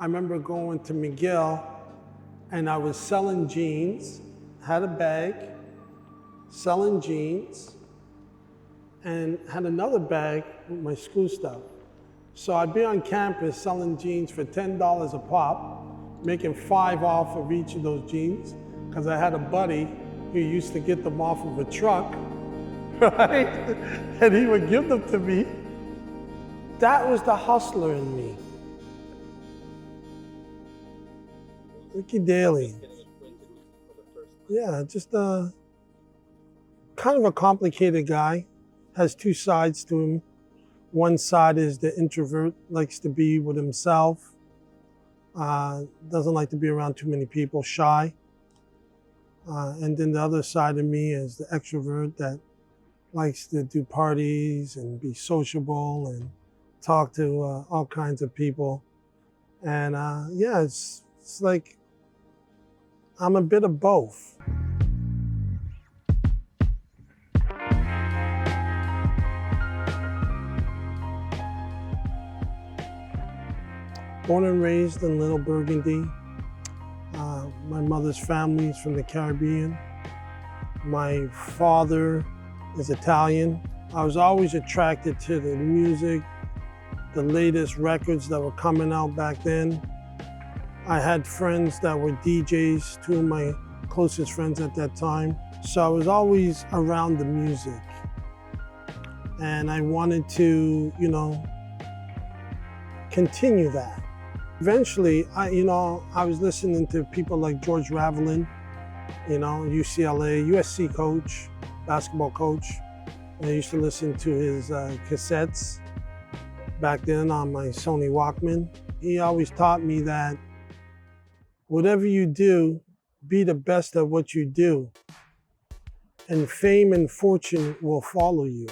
I remember going to McGill and I was selling jeans, had a bag, selling jeans, and had another bag with my school stuff. So I'd be on campus selling jeans for $10 a pop, making 5 off of each of those jeans, because I had a buddy who used to get them off of a truck, right? And he would give them to me. That was the hustler in me. Rickey Daly. Yeah, just kind of a complicated guy. Has 2 sides to him. One side is the introvert, likes to be with himself, doesn't like to be around too many people, shy. And then the other side of me is the extrovert that likes to do parties and be sociable and talk to all kinds of people. And yeah, it's like I'm a bit of both. Born and raised in Little Burgundy. My mother's family is from the Caribbean. My father is Italian. I was always attracted to the music, the latest records that were coming out back then. I had friends that were DJs, 2 of my closest friends at that time. So I was always around the music. And I wanted to, continue that. Eventually, I was listening to people like George Ravelin, UCLA, USC coach, basketball coach. I used to listen to his cassettes back then on my Sony Walkman. He always taught me that whatever you do, be the best at what you do, and fame and fortune will follow you.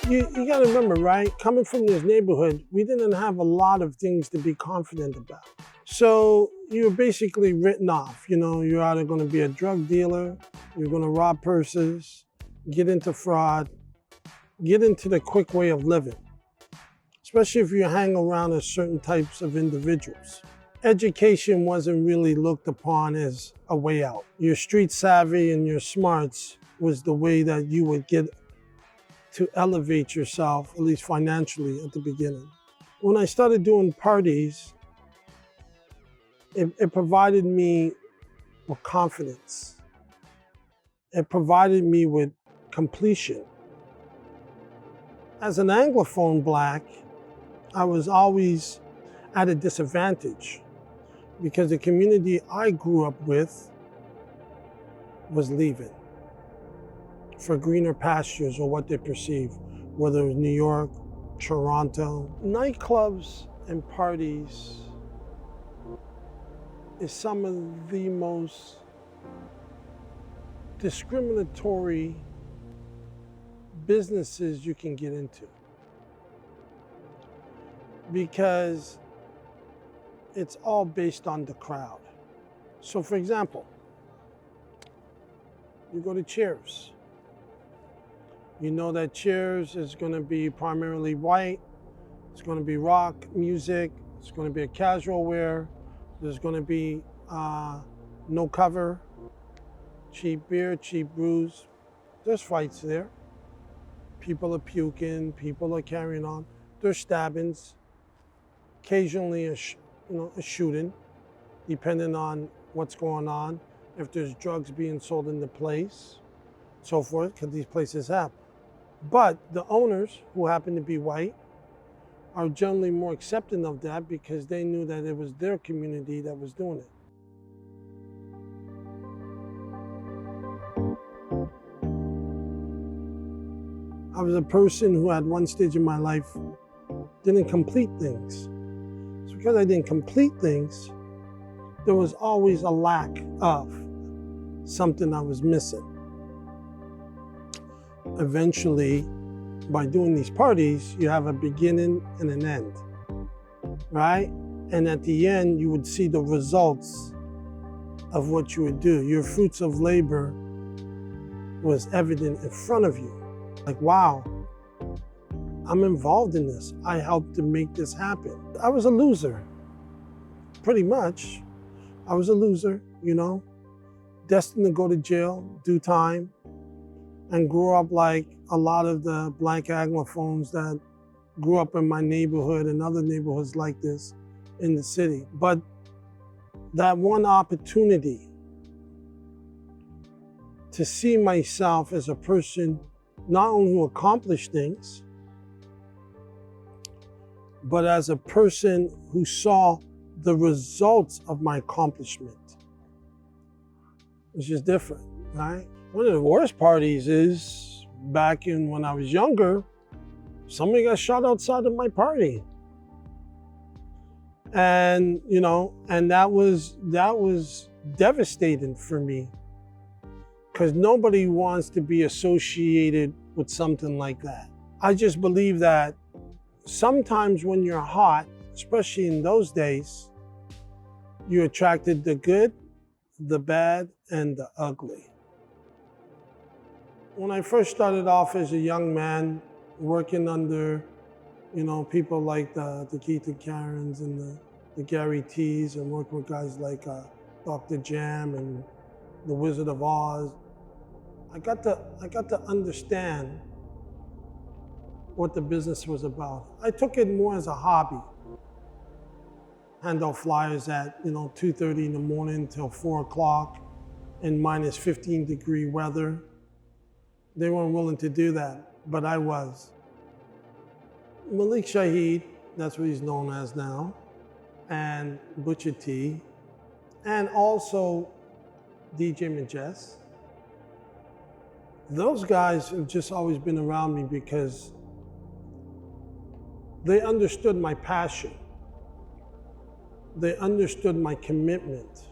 You got to remember, right? Coming from this neighborhood, we didn't have a lot of things to be confident about. So you're basically written off. You're either going to be a drug dealer, you're going to rob purses, get into fraud, get into the quick way of living, especially if you hang around with certain types of individuals. Education wasn't really looked upon as a way out. Your street savvy and your smarts was the way that you would get to elevate yourself, at least financially at the beginning. When I started doing parties, it provided me with confidence. It provided me with completion. As an Anglophone Black, I was always at a disadvantage because the community I grew up with was leaving for greener pastures or what they perceive, whether it was New York, Toronto. Nightclubs and parties is some of the most discriminatory businesses you can get into, because it's all based on the crowd. So for example, you go to Cheers. You know that Cheers is going to be primarily white, it's going to be rock music, it's going to be a casual wear, there's going to be no cover, cheap beer, cheap brews. There's fights there. People are puking, people are carrying on. There's stabbings, occasionally a shooting, depending on what's going on, if there's drugs being sold in the place, so forth, because these places happen. But the owners, who happen to be white, are generally more accepting of that because they knew that it was their community that was doing it. I was a person who at one stage in my life didn't complete things. So because I didn't complete things, there was always a lack of something I was missing. Eventually, by doing these parties, you have a beginning and an end, right? And at the end, you would see the results of what you would do. Your fruits of labor was evident in front of you. Like, wow, I'm involved in this. I helped to make this happen. I was a loser, pretty much. I was a loser, you know, destined to go to jail, do time, and grew up like a lot of the Black Anglophones that grew up in my neighborhood and other neighborhoods like this in the city. But that one opportunity to see myself as a person not only who accomplished things, but as a person who saw the results of my accomplishment, which is different, right? One of the worst parties is back in when I was younger, somebody got shot outside of my party. And, you know, and that was devastating for me, because nobody wants to be associated with something like that. I just believe that sometimes when you're hot, especially in those days, you attracted the good, the bad, and the ugly. When I first started off as a young man, working under, you know, people like the Keith and Karens and the Gary T's, and working with guys like Dr. Jam and the Wizard of Oz, I got to understand what the business was about. I took it more as a hobby. Hand out flyers at, you know, 2:30 in the morning till 4 o'clock in minus 15-degree weather. They weren't willing to do that, but I was. Malik Shahid, that's what he's known as now, and Butcher T, and also DJ Majest. Those guys have just always been around me because they understood my passion. They understood my commitment.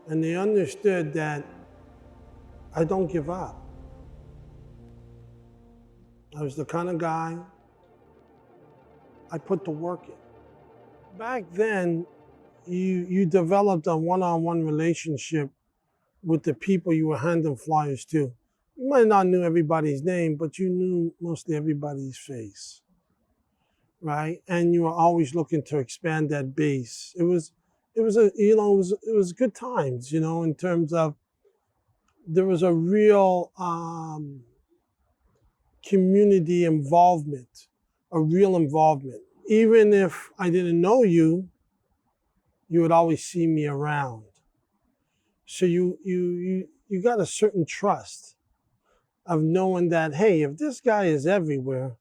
And they understood that I don't give up. I was the kind of guy, I put the work in. Back then, you developed a one-on-one relationship with the people you were handing flyers to. You might not know everybody's name, but you knew mostly everybody's face, right? And you were always looking to expand that base. It was good times, you know, in terms of there was a real community involvement, a real involvement. Even if I didn't know you, you would always see me around. So you got a certain trust of knowing that, hey, if this guy is everywhere,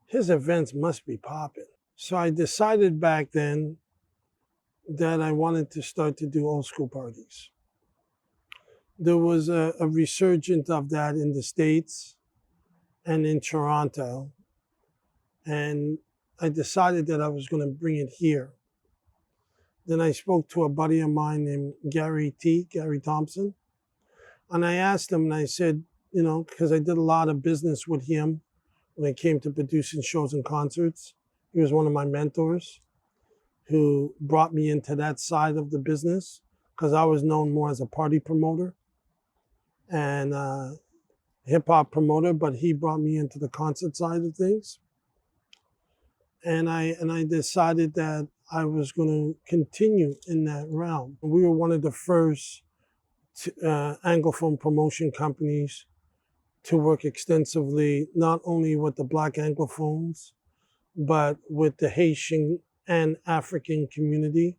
his events must be popping. So I decided back then that I wanted to start to do old school parties. There was a resurgence of that in the States and in Toronto. And I decided that I was going to bring it here. Then I spoke to a buddy of mine named Gary Thompson. And I asked him, and I said, you know, because I did a lot of business with him when it came to producing shows and concerts. He was one of my mentors who brought me into that side of the business, because I was known more as a party promoter and hip hop promoter, but he brought me into the concert side of things. And I decided that I was going to continue in that realm. We were one of the first Anglophone promotion companies to work extensively, not only with the Black Anglophones, but with the Haitian and African community,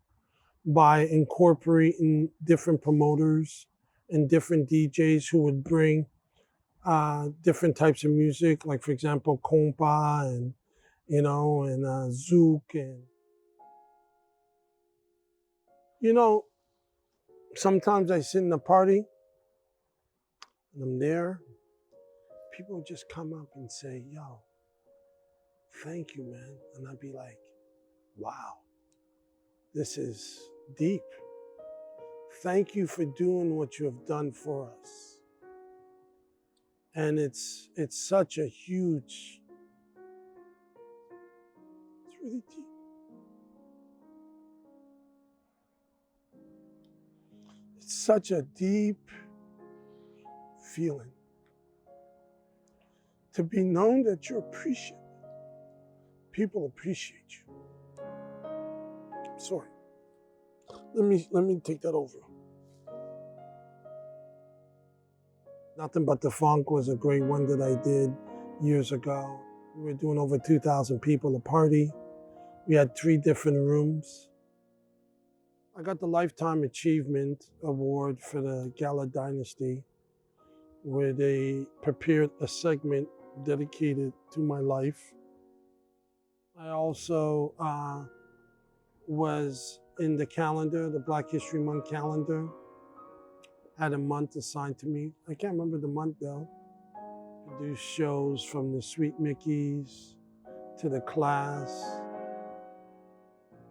by incorporating different promoters and different DJs who would bring different types of music, like, for example, compa and, you know, and zouk. And, you know, sometimes I sit in a party and I'm there. People would just come up and say, yo, thank you, man. And I'd be like, wow, this is deep. Thank you for doing what you have done for us. And it's such a huge, it's really deep. It's such a deep feeling. To be known that you're appreciated. People appreciate you. Sorry. Let me take that over. Nothing But the Funk was a great one that I did years ago. We were doing over 2,000 people a party. We had 3 different rooms. I got the Lifetime Achievement Award for the Gala Dynasty, where they prepared a segment dedicated to my life. I also was in the calendar, the Black History Month calendar. Had a month assigned to me. I can't remember the month though. Produced shows from the Sweet Mickeys to the Class.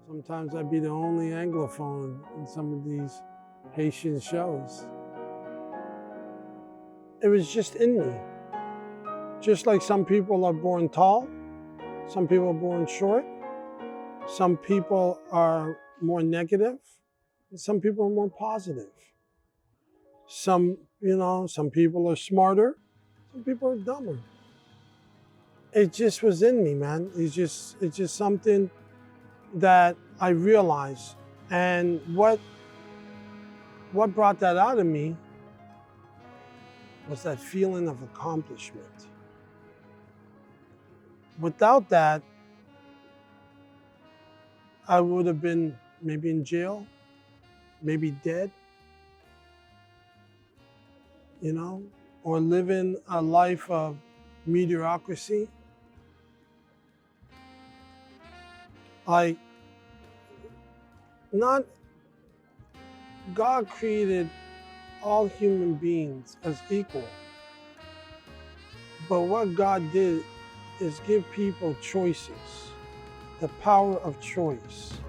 Sometimes I'd be the only Anglophone in some of these Haitian shows. It was just in me. Just like some people are born tall, some people are born short, some people are more negative, and some people are more positive. Some people are smarter, some people are dumber. It just was in me, man. It's just something that I realized. And what brought that out of me was that feeling of accomplishment. Without that, I would have been maybe in jail, maybe dead, or living a life of mediocrity. God created all human beings as equal. But what God did is give people choices, the power of choice.